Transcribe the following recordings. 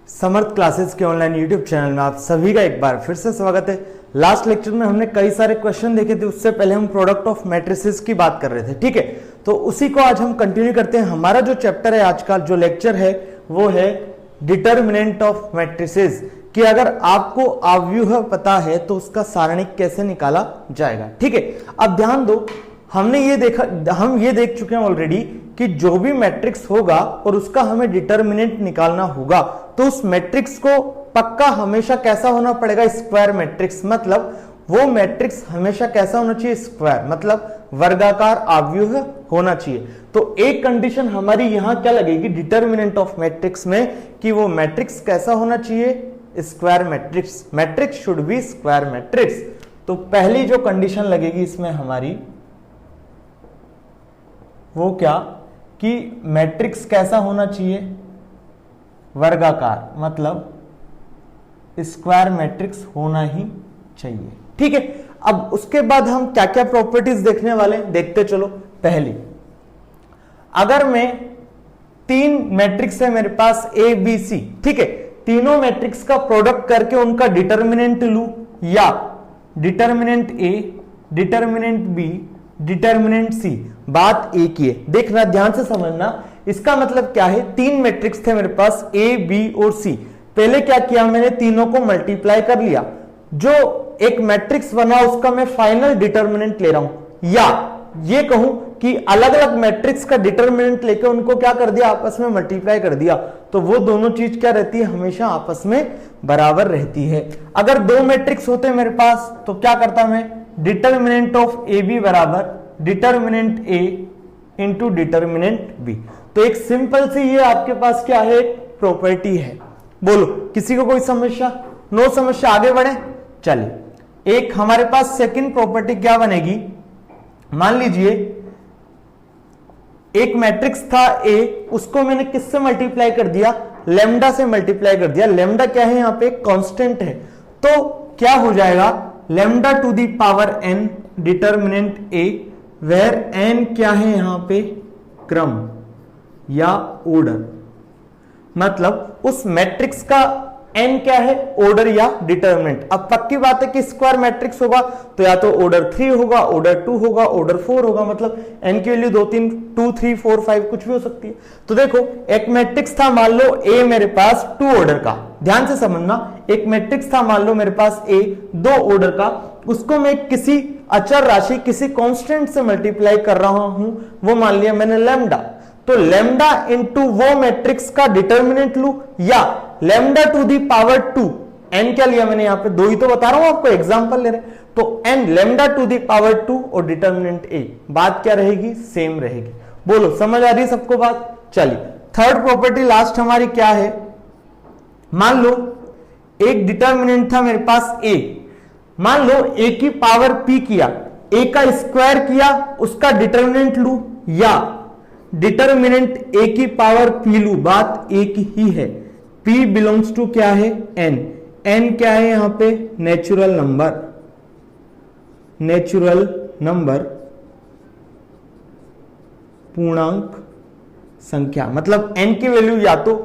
समर्थ classes के online YouTube channel में आप सभी का एक बार फिर से स्वागत है। लास्ट लेक्चर में हमने कई सारे क्वेश्चन देखे थे, उससे पहले हम प्रोडक्ट ऑफ मैट्रिसेस की बात कर रहे थे, ठीक है। तो उसी को आज हम कंटिन्यू करते हैं। हमारा जो चैप्टर है आज का जो लेक्चर है वो है डिटर्मिनेंट ऑफ मैट्रिसेस, कि अगर आपको अव्यूह पता है तो उसका सारणिक कैसे निकाला जाएगा, ठीक है। अब ध्यान दो, हम ये देख चुके हैं ऑलरेडी कि जो भी मैट्रिक्स होगा और उसका हमें डिटर्मिनेंट निकालना होगा तो उस मैट्रिक्स को पक्का हमेशा कैसा होना पड़ेगा, स्क्वायर मैट्रिक्स। मतलब वो मैट्रिक्स हमेशा कैसा होना चाहिए, स्क्वायर, मतलब वर्गाकार अव्यूह होना चाहिए। तो एक कंडीशन हमारी यहां क्या लगेगी डिटर्मिनेंट ऑफ मैट्रिक्स में, कि वो मैट्रिक्स कैसा होना चाहिए, square matrix. Matrix should be square matrix. तो पहली जो कंडीशन लगेगी इसमें हमारी वो क्या, कि मैट्रिक्स कैसा होना चाहिए, वर्गाकार, मतलब स्क्वायर मैट्रिक्स होना ही चाहिए, ठीक है। अब उसके बाद हम क्या क्या प्रॉपर्टीज देखने वाले हैं, देखते चलो। पहली, अगर मैं तीन मैट्रिक्स है मेरे पास ए बी सी, ठीक है, तीनों मैट्रिक्स का प्रोडक्ट करके उनका डिटर्मिनेंट लूं, या डिटर्मिनेंट ए, डिटर्मिनेंट बी, डिटर्मिनेंट सी, बात एक ही है। देखना, ध्यान से समझना। इसका मतलब क्या है, तीन मैट्रिक्स थे मेरे पास ए बी और सी। पहले क्या किया मैंने, तीनों को मल्टीप्लाई कर लिया, जो एक मैट्रिक्स बना उसका मैं फाइनल डिटर्मिनेंट ले रहा हूं, या ये कहूं कि अलग अलग मैट्रिक्स का डिटर्मिनेंट लेकर उनको क्या कर दिया, आपस में मल्टीप्लाई कर दिया। तो वो दोनों चीज क्या रहती है, हमेशा आपस में बराबर रहती है। अगर दो मैट्रिक्स होते मेरे पास तो क्या करता मैं, डिटर्मिनेंट ऑफ ए बी बराबर डिटर्मिनेंट ए इंटू डिटर्मिनेंट बी। तो एक सिंपल सी ये आपके पास क्या है, प्रॉपर्टी है। बोलो, किसी को कोई समस्या? नो समस्या, आगे बढ़े। चलिए, एक हमारे पास सेकंड प्रॉपर्टी क्या बनेगी, मान लीजिए एक मैट्रिक्स था ए, उसको मैंने किससे मल्टीप्लाई कर दिया, लेमडा से मल्टीप्लाई कर दिया। लेमडा क्या है, यहां पे कांस्टेंट है, तो क्या हो जाएगा, lambda to the power n determinant A, where n क्या है यहां पे, क्रम या ऑर्डर। मतलब उस मैट्रिक्स का एन क्या है, ऑर्डर या डिटर्मिनेंट। अब पक्की बात है कि स्क्वायर मैट्रिक्स होगा तो या तो ऑर्डर 3 होगा, ऑर्डर 2 होगा, ऑर्डर 4 होगा। मतलब एन की वैल्यू 2 3 2 3 4 5 कुछ भी हो सकती है। तो देखो, एक मैट्रिक्स था मान लो ए मेरे पास 2 ऑर्डर का, ध्यान से समझना, एक मैट्रिक्स था मान लो मेरे पास ए 2 ऑर्डर का, उसको मैं किसी अचर राशि, किसी कांस्टेंट से मल्टीप्लाई कर रहा हूं, वो मान लिया मैंने लेमडा। तो लेमडा इंटू वो मैट्रिक्स का डिटर्मिनेंट लू, या lambda to the power 2, n क्या लिया मैंने, यहां पे दो ही तो बता रहा हूं आपको, एग्जांपल ले रहे हैं। तो n lambda to the power 2 और डिटर्मिनेंट ए, बात क्या रहेगी, सेम रहेगी। बोलो, समझ आ रही है सबको बात? चलिए, थर्ड प्रॉपर्टी लास्ट हमारी क्या है, मान लो एक डिटर्मिनेंट था मेरे पास ए, मान लो ए की पावर पी किया, ए का स्क्वायर किया, उसका डिटर्मिनेंट लू, या डिटर्मिनेंट ए की पावर पी लू, बात एक ही है। पी बिलोंग्स टू क्या है, एन। एन क्या है यहां पे, नेचुरल नंबर, नेचुरल नंबर, पूर्णांक संख्या। मतलब एन की वैल्यू या तो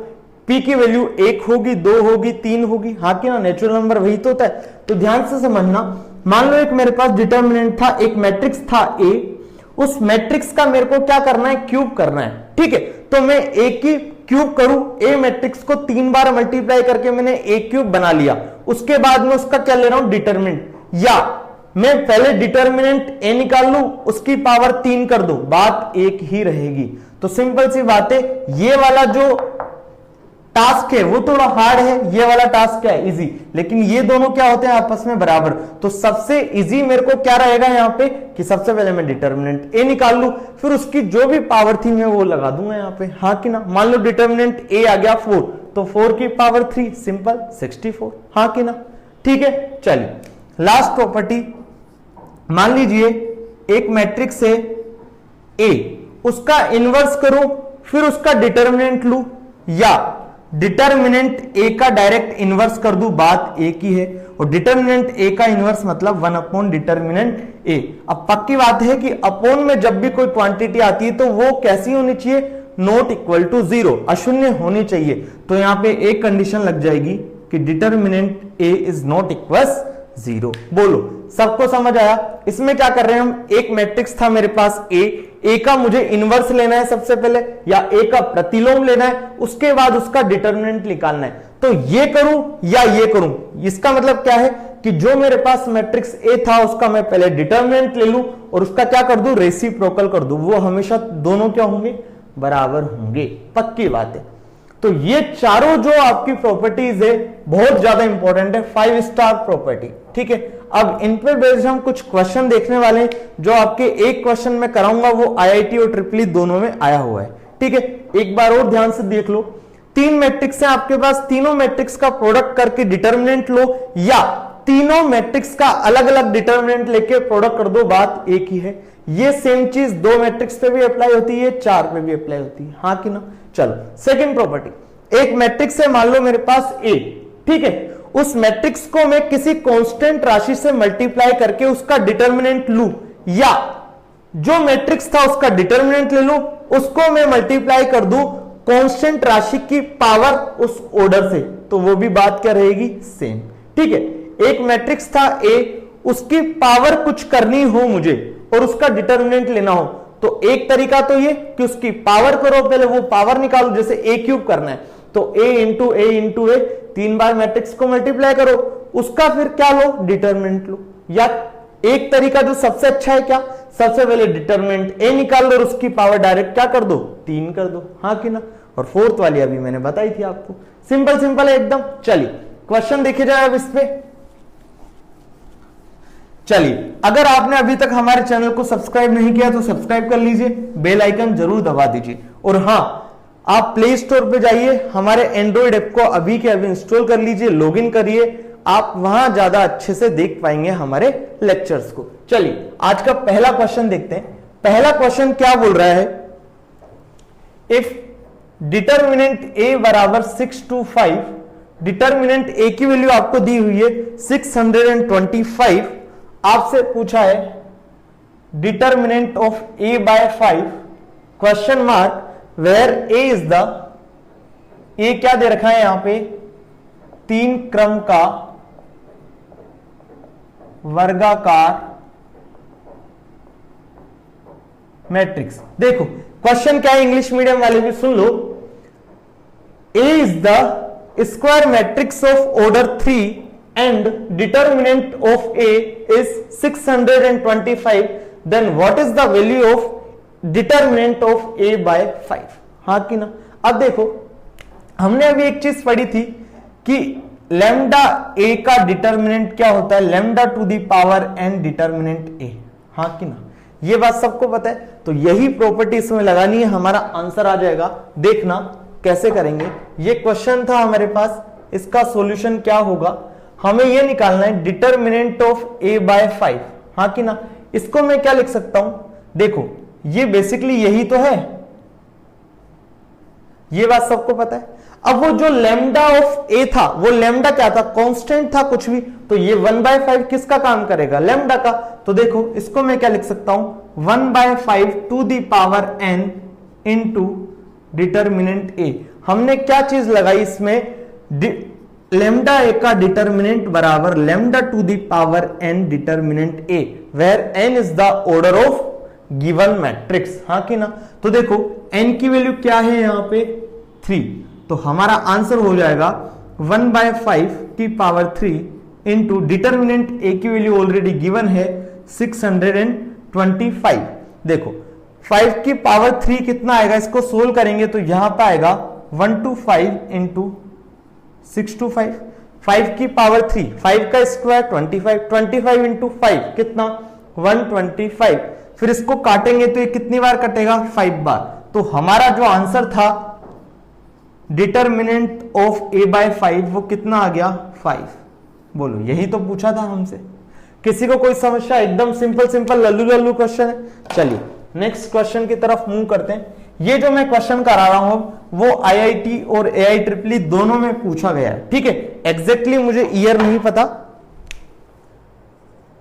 पी की वैल्यू 1 होगी, 2 होगी, 3 होगी, हाँ कि ना, नेचुरल नंबर वही तो होता है। तो ध्यान से समझना, मान लो एक मेरे पास डिटर्मिनेंट था, एक मैट्रिक्स था ए, उस मैट्रिक्स का मेरे को क्या करना है, क्यूब करना है, ठीक है। तो मैं ए की क्यूब करूं, ए मैट्रिक्स को 3 बार मल्टीप्लाई करके मैंने ए क्यूब बना लिया, उसके बाद में उसका क्या ले रहा हूं, डिटर्मिनेंट, या मैं पहले डिटर्मिनेंट ए निकाल लूं, उसकी पावर 3 कर दूं, बात एक ही रहेगी। तो सिंपल सी बात है, ये वाला जो टास्क है वो थोड़ा हार्ड है, ये वाला टास्क क्या है, इजी, लेकिन ये दोनों क्या होते हैं, आपस में बराबर। तो सबसे इजी मेरे को क्या रहेगा यहां पे, कि सबसे पहले मैं डिटर्मिनेंट ए निकाल लूं, फिर उसकी जो भी पावर थी मैं वो लगा दूंगा यहां पे, हाँ कि ना। मान लो डिटर्मिनेंट ए आ गया 4, तो 4 की पावर 3, सिंपल 64, हाँ कि ना, ठीक है। चलिए, लास्ट प्रॉपर्टी, मान लीजिए एक मैट्रिक्स है ए, उसका इनवर्स करो, फिर उसका डिटर्मिनेंट लू, या डिटर्मिनेंट ए का डायरेक्ट इनवर्स कर दूं, बात एक ही है। और डिटर्मिनेंट ए का इनवर्स मतलब 1 अपॉन डिटर्मिनेंट ए। अब पक्की बात है कि अपॉन में जब भी कोई क्वांटिटी आती है तो वो कैसी होनी चाहिए, नॉट इक्वल टू 0, अशून्य होनी चाहिए। तो यहां पे एक कंडीशन लग जाएगी कि determinant A is not equal 0। बोलो सबको समझ आया? इसमें क्या कर रहे हैं हम, एक मैट्रिक्स था मेरे पास ए का मुझे इनवर्स लेना है सबसे पहले, या ए का प्रतिलोम लेना है, उसके बाद उसका डिटरमिनेंट निकालना है। तो ये करूं या ये करूं, इसका मतलब क्या है कि जो मेरे पास मैट्रिक्स ए था उसका मैं पहले डिटरमिनेंट ले लूं और उसका क्या कर दूं, रेसिप्रोकल कर दूं। वो हमेशा दोनों क्या होंगे, बराबर होंगे, पक्की बात है। तो ये चारों जो आपकी प्रॉपर्टीज है बहुत ज्यादा इंपॉर्टेंट है, 5 स्टार प्रॉपर्टी, ठीक है। अब इन पे बेस्ड हम कुछ क्वेश्चन देखने वाले हैं, जो आपके एक क्वेश्चन में कराऊंगा वो आईआईटी और ट्रिपली दोनों में आया हुआ है, ठीक है। एक बार और ध्यान से देख लो, 3 मैट्रिक्स है आपके पास, तीनों मैट्रिक्स का प्रोडक्ट करके डिटरमिनेंट लो, या तीनों मैट्रिक्स का अलग अलग डिटरमिनेंट लेके प्रोडक्ट कर दो, बात एक ही है। ये सेम चीज 2 मैट्रिक्स पे भी अप्लाई होती है, 4 पे भी अप्लाई होती है, हाँ कि ना। चलो सेकंड प्रॉपर्टी, एक मैट्रिक्स है मान लो मेरे पास ए, ठीक है। उस मैट्रिक्स को मैं किसी कांस्टेंट राशि से मल्टीप्लाई करके उसका डिटरमिनेंट लूं, या जो मैट्रिक्स था उसका डिटरमिनेंट ले लूं, उसको मैं मल्टीप्लाई कर दूं कांस्टेंट राशि की पावर उस ऑर्डर से, तो वो भी बात क्या रहेगी, सेम, ठीक है। एक मैट्रिक्स था ए, उसकी पावर कुछ करनी हो मुझे और उसका डिटरमिनेंट लेना हो, तो एक तरीका तो ये कि उसकी पावर करो, पहले वो पावर निकालो, जैसे ए क्यूब करना है तो ए इंटू ए 3 बार मैट्रिक्स को मल्टीप्लाई करो, उसका फिर क्या लो, डिटरमिनेंट लो। या एक तरीका जो सबसे अच्छा है, क्या, सबसे पहले डिटरमिनेंट ए निकाल लो और उसकी पावर डायरेक्ट क्या कर दो, 3 कर दो, हाँ कि ना। और फोर्थ वाली अभी मैंने बताई थी आपको, सिंपल है एकदम। चलिए क्वेश्चन देखे जाए अब इस पे। चलिए, अगर आपने अभी तक हमारे चैनल को सब्सक्राइब नहीं किया तो सब्सक्राइब कर लीजिए, बेल आइकन जरूर दबा दीजिए, और हाँ आप प्ले स्टोर पे जाइए, हमारे एंड्रॉइड ऐप को अभी के अभी इंस्टॉल कर लीजिए, लॉगिन करिए, आप वहां ज्यादा अच्छे से देख पाएंगे हमारे लेक्चर्स को। चलिए आज का पहला क्वेश्चन देखते हैं। पहला क्वेश्चन क्या बोल रहा है, इफ डिटरमिनेंट ए बराबर 6 to 5, डिटरमिनेंट ए की वैल्यू आपको दी हुई है 625, आपसे पूछा है determinant of A by 5 question mark where A is the, A क्या दे रखा है यहां पे, 3 क्रम का वर्गाकार मैट्रिक्स। देखो क्वेश्चन क्या है, इंग्लिश मीडियम वाले भी सुन लो, A is the square matrix of order 3 and determinant of A is 625, then what is the value of determinant of A by 5, हाँ कि ना। अब देखो हमने अभी एक चीज पढ़ी थी कि लैम्डा A का डिटरमिनेंट क्या होता है, lambda to the power n determinant A, हाँ कि ना। ये बात सबको पता है, तो यही प्रॉपर्टी इसमें लगानी है, हमारा आंसर आ जाएगा। देखना कैसे करेंगे, ये क्वेश्चन था हमारे पास, इसका सॉल्यूशन क्या होगा, हमें यह निकालना है डिटरमिनेंट ऑफ ए बाय 5, हाँ कि ना। इसको मैं क्या लिख सकता हूं, देखो ये बेसिकली यही तो है, ये बात सबको पता है। अब वो जो लैम्डा ऑफ ए था, वो लैम्डा क्या था, कांस्टेंट था कुछ भी, तो ये 1/5 किसका काम करेगा, लैम्डा का। तो देखो इसको मैं क्या लिख सकता हूं, 1/5 to the power n into determinant A. हमने क्या चीज लगाई इसमें, लैम्डा ए का डिटरमिनेंट बराबर lambda to the power n determinant A, where n is the order of given matrix, हाँ कि ना। तो देखो n की वैल्यू क्या है यहां पे 3, तो हमारा आंसर हो जाएगा 1/5 की पावर 3 इंटू डिटरमिनेंट ए की वैल्यू ऑलरेडी गिवन है 625। देखो 5 की पावर 3 कितना आएगा, इसको सोल्व करेंगे तो यहां पर आएगा 125 इंटू 625, 5 की पावर 3, 5 का स्क्वायर 25 इंटू 5 कितना 125, फिर इसको काटेंगे तो ये कितनी बार कटेगा, 5 बार। तो हमारा जो आंसर था डिटरमिनेंट ऑफ ए बाय 5 वो कितना आ गया 5। बोलो यही तो पूछा था हमसे, किसी को कोई समस्या, एकदम सिंपल लल्लू क्वेश्चन है। चलिए नेक्स्ट क्वेश्चन की तरफ मूव करते हैं। ये जो मैं क्वेश्चन करा रहा हूं वो आईआईटी और एआईट्रिपली दोनों में पूछा गया है, ठीक है। एग्जैक्टली मुझे ईयर नहीं पता।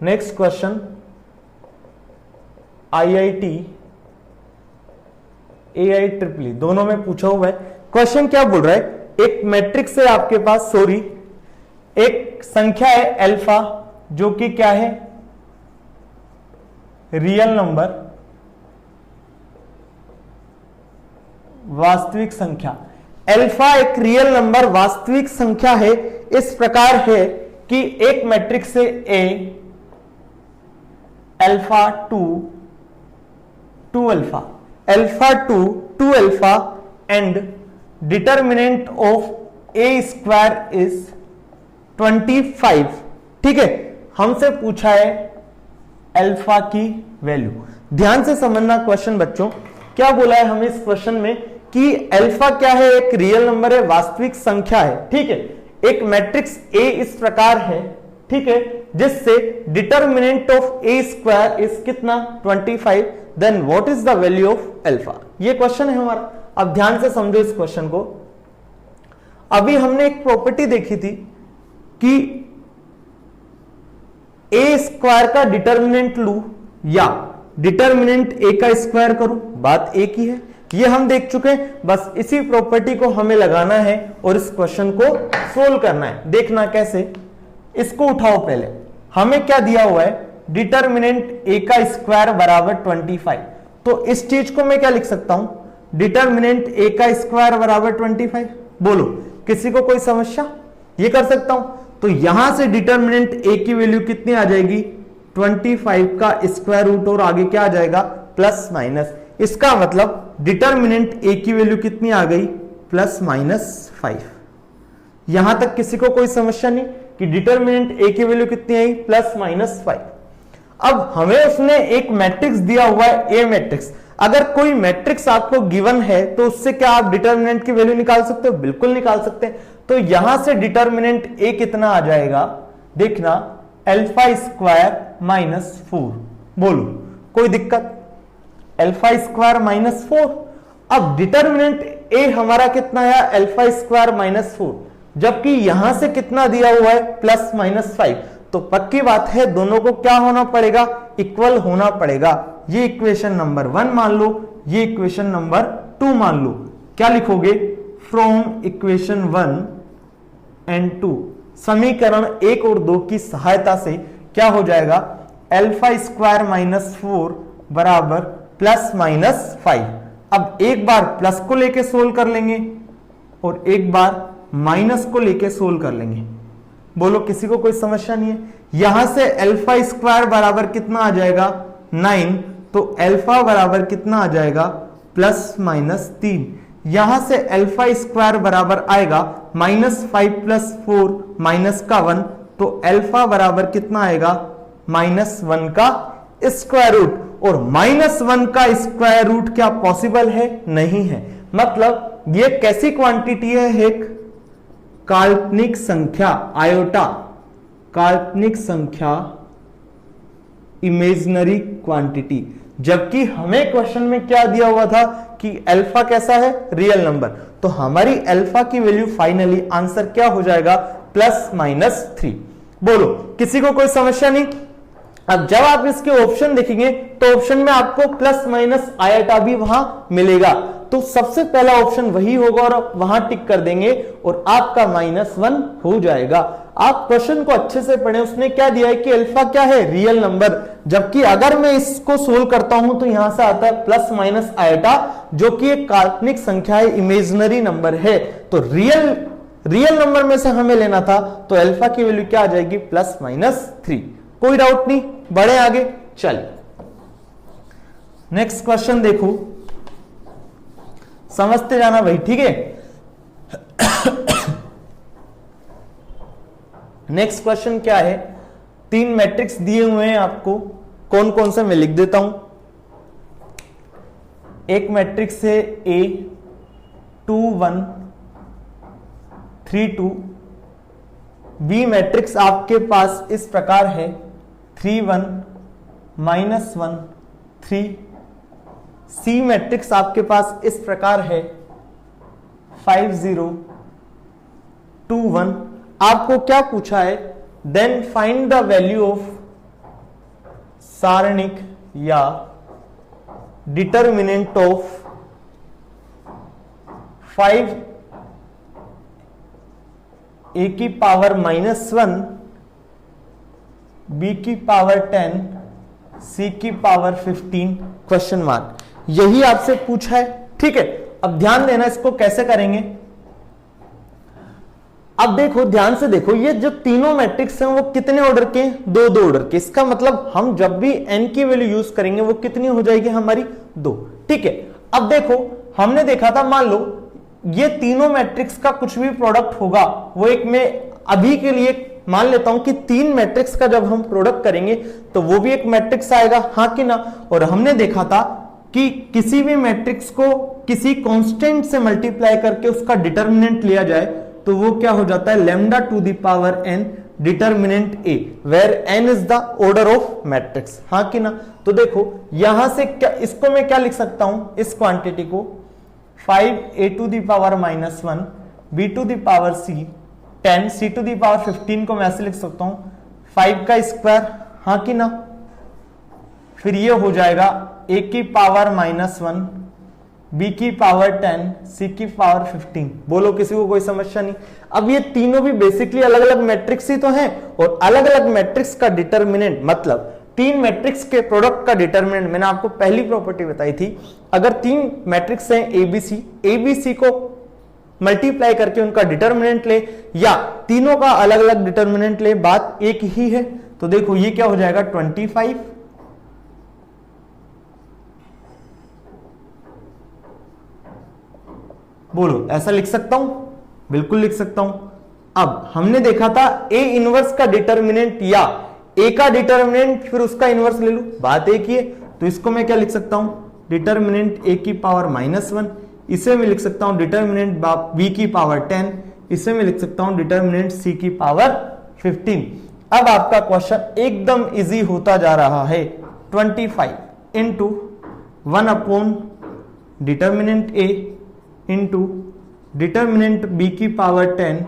नेक्स्ट क्वेश्चन आईआईटी AIEEE दोनों में पूछा हुआ है। क्वेश्चन क्या बोल रहा है, एक मैट्रिक्स है आपके पास, सॉरी एक संख्या है अल्फा जो कि क्या है, रियल नंबर, वास्तविक संख्या। अल्फा एक रियल नंबर वास्तविक संख्या है, इस प्रकार है कि एक मैट्रिक्स है A alpha 2 alpha, alpha 2 alpha and determinant of A square is 25। ठीक है, हमसे पूछा है अल्फा की वैल्यू। ध्यान से समझना क्वेश्चन बच्चों, क्या बोला है हमें इस क्वेश्चन में कि अल्फा क्या है, एक रियल नंबर है, वास्तविक संख्या है। ठीक है, एक मैट्रिक्स ए इस प्रकार है, ठीक है, जिससे determinant of A square is कितना 25, then what is the value of alpha. ये क्वेश्चन है हमारा। अब ध्यान से समझो इस क्वेश्चन को। अभी हमने एक प्रॉपर्टी देखी थी कि ए स्क्वायर का डिटर्मिनेंट लू या डिटर्मिनेंट ए का स्क्वायर करूं, बात एक ही है, ये हम देख चुके हैं। बस इसी प्रॉपर्टी को हमें लगाना है और इस क्वेश्चन को सोल्व करना है। देखना कैसे, इसको उठाओ पहले। हमें क्या दिया हुआ है, डिटर्मिनेंट ए का स्क्वायर बराबर 25। तो इस चीज को मैं क्या लिख सकता हूं, डिटर्मिनेंट ए का स्क्वायर बराबर 25। बोलो किसी को कोई समस्या, ये कर सकता हूं। तो यहां से डिटर्मिनेंट ए की वैल्यू कितनी आ जाएगी, 25 का स्क्वायर रूट और आगे क्या आ जाएगा प्लस माइनस। इसका मतलब डिटर्मिनेंट ए की वैल्यू कितनी आ गई, ±5। यहां तक किसी को कोई समस्या नहीं कि डिटर्मिनेंट ए की वैल्यू कितनी आई, ±5। अब हमें उसने एक मैट्रिक्स दिया हुआ है, ए मैट्रिक्स। अगर कोई मैट्रिक्स आपको गिवन है तो उससे क्या आप डिटर्मिनेंट की वैल्यू निकाल सकते हो, बिल्कुल निकाल सकते हैं। तो यहां से डिटर्मिनेंट ए कितना आ जाएगा, देखना अल्फा स्क्वायर -4। बोलो कोई दिक्कत, अल्फा स्क्वायर -4। अब डिटर्मिनेंट ए हमारा कितना आया, अल्फा स्क्वायर -4, जबकि यहां से कितना दिया हुआ है, +-5। तो पक्की बात है दोनों को क्या होना पड़ेगा, इक्वल होना पड़ेगा। ये इक्वेशन नंबर 1 मान लो, ये इक्वेशन नंबर 2 मान लो। क्या लिखोगे, फ्रॉम इक्वेशन 1 एंड 2 समीकरण 1 और 2 की सहायता से क्या हो जाएगा, अल्फा स्क्वायर -4 बराबर +-5। अब एक बार प्लस को लेके सोल्व कर लेंगे और एक बार माइनस को लेके सोल्व कर लेंगे। बोलो किसी को कोई समस्या नहीं है। यहां से अल्फा स्क्वायर बराबर कितना आ जाएगा, 9। तो अल्फा बराबर कितना आ जाएगा, +-3। यहां से अल्फा स्क्वायर बराबर आएगा -5 + 4 -1। तो अल्फा बराबर कितना आएगा, -1 का स्क्वायर रूट। और -1 का स्क्वायर रूट क्या पॉसिबल है, नहीं है। मतलब ये कैसी क्वांटिटी है, एक काल्पनिक संख्या, आयोटा काल्पनिक संख्या, इमेजिनरी क्वांटिटी। जबकि हमें क्वेश्चन में क्या दिया हुआ था कि अल्फा कैसा है, रियल नंबर। तो हमारी अल्फा की वैल्यू फाइनली आंसर क्या हो जाएगा, +-3। बोलो किसी को कोई समस्या नहीं। अब जब आप इसके ऑप्शन देखेंगे तो ऑप्शन में आपको प्लस आयटा भी वहां मिलेगा। तो सबसे पहला ऑप्शन वही होगा और वहां टिक कर देंगे और आपका -1 हो जाएगा। आप क्वेश्चन को अच्छे से पढ़ें। उसने क्या दिया है कि अल्फा क्या है, रियल नंबर। जबकि अगर मैं इसको सोल्व करता हूं तो यहां से आता है प्लस आयटा, जो कि एक काल्पनिक संख्या है, इमेजिनरी नंबर है। तो रियल नंबर में से हमें लेना था, तो अल्फा की वैल्यू क्या आ जाएगी, +-3। कोई डाउट नहीं, बढ़े आगे। चलिए नेक्स्ट क्वेश्चन देखो, समझते जाना भाई, ठीक है। नेक्स्ट क्वेश्चन क्या है, 3 मैट्रिक्स दिए हुए हैं आपको। कौन कौन से मैं लिख देता हूं। एक मैट्रिक्स है A 2 1 3 2। बी मैट्रिक्स आपके पास इस प्रकार है 3 1 -1 3। सी मैट्रिक्स आपके पास इस प्रकार है 5 0 2 1। आपको क्या पूछा है, then find the value of सारणिक या डिटर्मिनेंट ऑफ 5 a की पावर -1 b की पावर 10 c की पावर 15 क्वेश्चन मार्क, यही आपसे पूछा है। ठीक है, अब ध्यान देना, इसको कैसे करेंगे। अब देखो, ध्यान से देखो, ये जो तीनों मैट्रिक्स हैं वो कितने ऑर्डर के? दो ऑर्डर के। इसका मतलब हम जब भी n की वैल्यू यूज करेंगे वो कितनी हो जाएगी हमारी? 2। ठीक है, अब देखो, हमने देखा था, मान लो ये तीनों मैट्रिक्स का कुछ भी प्रोडक्ट होगा, वो एक में अभी के लिए मान लेता हूं कि 3 मैट्रिक्स का जब हम प्रोडक्ट करेंगे तो वो भी एक मैट्रिक्स आएगा, हाँ कि ना। और हमने देखा था कि किसी भी मैट्रिक्स को किसी कांस्टेंट से मल्टीप्लाई करके उसका डिटर्मिनेंट लिया जाए तो वो क्या हो जाता है? Lambda to the power n determinant a, where n is the order of matrix, हाँ कि ना। तो देखो यहां से क्या, इसको मैं क्या लिख सकता हूं, इस क्वांटिटी को 5a to the power -1 b to the power c 10 c to the power 15 को मैं ऐसे लिख सकता हूं 5 का स्क्वायर, हाँ कि ना। फिर ये हो जाएगा a की पावर -1 b की पावर 10 c की पावर 15। बोलो किसी को कोई समस्या नहीं। अब ये तीनों भी बेसिकली अलग अलग मैट्रिक्स ही तो हैं, और अलग अलग मैट्रिक्स का डिटर्मिनेंट मतलब 3 मैट्रिक्स के प्रोडक्ट का डिटर्मिनेंट, मैंने आपको पहली प्रॉपर्टी बताई थी, अगर 3 मैट्रिक्स हैं एबीसी को मल्टीप्लाई करके उनका डिटर्मिनेंट ले या तीनों का अलग अलग डिटर्मिनेंट ले, बात एक ही है। तो देखो ये क्या हो जाएगा 25, बोलो ऐसा लिख सकता हूं? बिल्कुल लिख सकता हूं। अब हमने देखा था ए इनवर्स का डिटर्मिनेंट या ए का डिटर्मिनेंट फिर उसका इनवर्स ले लूं, बात एक ही है। तो इसको मैं क्या लिख सकता हूं? डिटर्मिनेंट ए की पावर -1, इसे मैं लिख सकता हूं डिटर्मिनेंट बी की पावर 10, इसे मैं लिख सकता हूं डिटर्मिनेंट सी की पावर 15। अब आपका क्वेश्चन एकदम इजी होता जा रहा है। 25 इंटू 1 अपॉन डिटर्मिनेंट ए इंटू डिटर्मिनेंट बी की पावर 10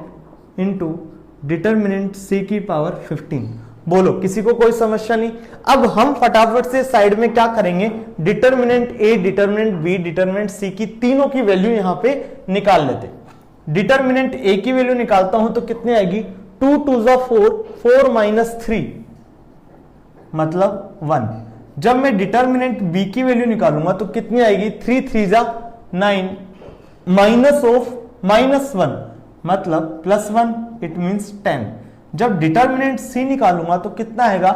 इंटू डिटर्मिनेंट सी की पावर 15। बोलो किसी को कोई समस्या नहीं। अब हम फटाफट से साइड में क्या करेंगे, डिटर्मिनेंट ए, डिटर्मिनेंट बी, डिटर्मिनेंट सी की तीनों की वैल्यू यहां पे निकाल लेते। डिटर्मिनेंट ए की वैल्यू निकालता हूं तो कितनी आएगी? 2 2 4, 4 - 3 मतलब 1। जब मैं डिटर्मिनेंट बी की वैल्यू निकालूंगा तो कितनी आएगी? 3 3 9 माइनस ऑफ -1 मतलब +1, इट मींस 10। जब डिटर्मिनेंट सी निकालूंगा तो कितना आएगा?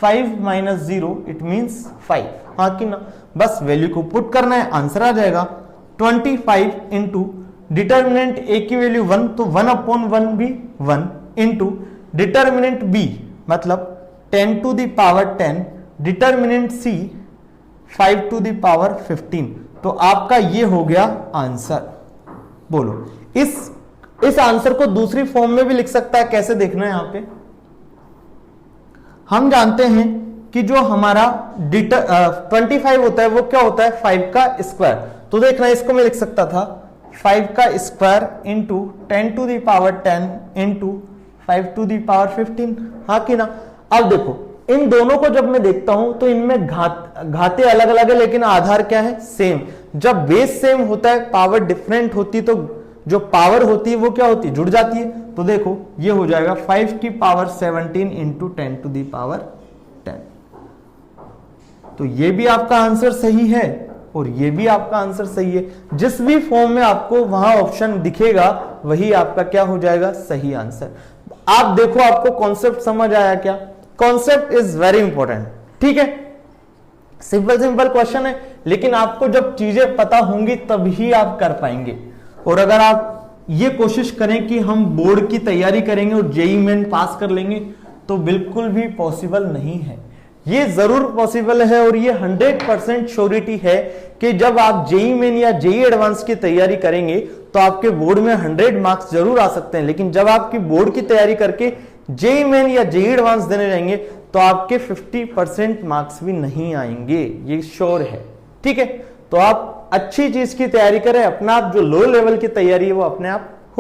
5 - 0, इट मींस 5, हाँ कि ना। बस वैल्यू को पुट करना है, आंसर आ जाएगा 25 इंटू डिटर्मिनेंट ए की वैल्यू 1 तो 1 अपॉन 1 भी 1 इंटू डिटर्मिनेंट बी मतलब 10 to the power 10, determinant C 5 to the power 15। तो आपका ये हो गया आंसर। बोलो इस आंसर को दूसरी फॉर्म में भी लिख सकता है, कैसे देखना है यहां पे। हम जानते हैं कि जो हमारा 25 होता है वो क्या होता है? 5 का स्क्वायर। तो देखना इसको मैं लिख सकता था 5 का square into 10 to the power 10 into 5 to the power 15, हाँ कि ना। अब देखो इन दोनों को जब मैं देखता हूं तो इनमें घाते अलग अलग है लेकिन आधार क्या है? सेम। जब बेस सेम होता है, पावर डिफरेंट होती तो जो पावर होती है वो क्या होती है? जुड़ जाती है। तो देखो ये हो जाएगा 5 की पावर 17 इंटू 10 टू द पावर 10। तो ये भी आपका आंसर सही है और ये भी आपका आंसर सही है। जिस भी फॉर्म में आपको वहां ऑप्शन दिखेगा वही आपका क्या हो जाएगा? सही आंसर। आप देखो आपको कॉन्सेप्ट समझ आया क्या? कॉन्सेप्ट इज वेरी इंपॉर्टेंट, ठीक है। सिंपल क्वेश्चन है लेकिन आपको जब चीजें पता होंगी तभी आप कर पाएंगे। और अगर आप ये कोशिश करें कि हम बोर्ड की तैयारी करेंगे और जेईई मेन पास कर लेंगे तो बिल्कुल भी पॉसिबल नहीं है। ये जरूर पॉसिबल है और ये 100% श्योरिटी है कि जब आप जेईई मेन या जेईई एडवांस की तैयारी करेंगे तो आपके बोर्ड में 100 मार्क्स जरूर आ सकते हैं, लेकिन जब आपकी बोर्ड की तैयारी करके जेईई मेन या जेईई एडवांस देने जाएंगे तो आपके 50% मार्क्स भी नहीं आएंगे, ये श्योर है, ठीक है। तो आप अच्छी चीज की तैयारी करें, अपना आप जो लो लेवल की तैयारी है वो अपने आप